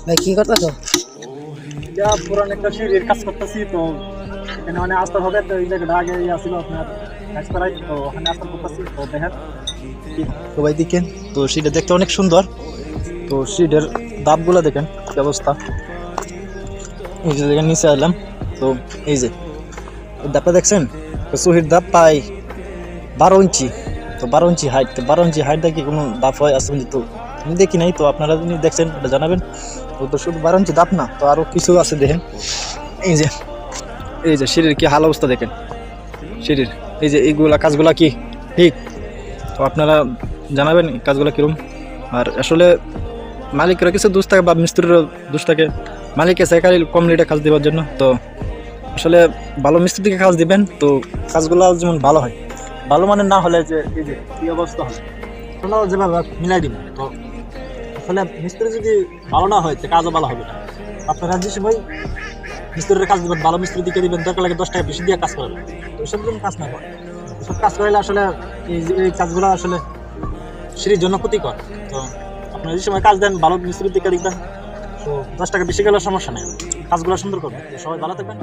ভাই কি করতেছো? যা পুরান একটা সিঁড়ির কাজ করতেছি তো এখানে মানে আসতে হবে তো এই জায়গাটা আগে আসছিল আপনার কাজ করাই তো ওখানে আসতে করতেছি তো দেখেন তো ভাই দেখেন তো সিঁড়িটা দেখতে অনেক সুন্দর তো সিঁড়ির ধাপগুলো দেখেন কি অবস্থা এই যে দেখেন নিচে আসলাম তো এই যে ধাপটা দেখছেন তো সহির ধাপ প্রায় 12 ইঞ্চি তো 12 ইঞ্চি হাইট তো 12 ইঞ্চি হাইট দেখি কোনো ধাপ হয় আসলে তো আমি দেখি নাই তো আপনারা যদি দেখছেন এটা জানাবেন তো শুধু 12 ইঞ্চি ধাপ না তো আরো কিছু আছে দেখেন এই যে সিঁড়ির কি হাল অবস্থা দেখেন সিঁড়ির এই যে এইগুলা কাজগুলা কি ঠিক তো আপনারা জানাবেন কাজগুলো কিরম আর আসলে মালিকেরও কিছু দোষ থাকে বা মিস্ত্রিরও দোষ থাকে মালিক এসে খালি কম রেটে কাজ দেওয়ার জন্য তো আসলে ভালো মিস্ত্রি থেকে কাজ দিবেন তো কাজগুলো যেমন ভালো হয় ভালো মানে না হলে যে এই যে কি অবস্থা হয় তোমরা যেভাবে মিলাই দিবেন তো আসলে মিস্ত্রি যদি ভালো না হয় তো কাজও ভালো হবে না আপনারা যে সময় মিস্ত্রির কাজ দিবেন ভালো মিস্ত্রি দিকে দিবেন দরকার লাগে 10 টাকা বেশি দিয়ে কাজ করাবেন তো এসব যেন কাজ না করে এসব কাজ করলে আসলে এই কাজগুলো আসলে সিঁড়ির জন্য ক্ষতিকর তো আপনারা যে সময় কাজ দেন ভালো মিস্ত্রির দিকে দিবেন তো 10 টাকা বেশি গেলে সমস্যা নেই কাজগুলো সুন্দর করবেন তো সবাই ভালো থাকবেন।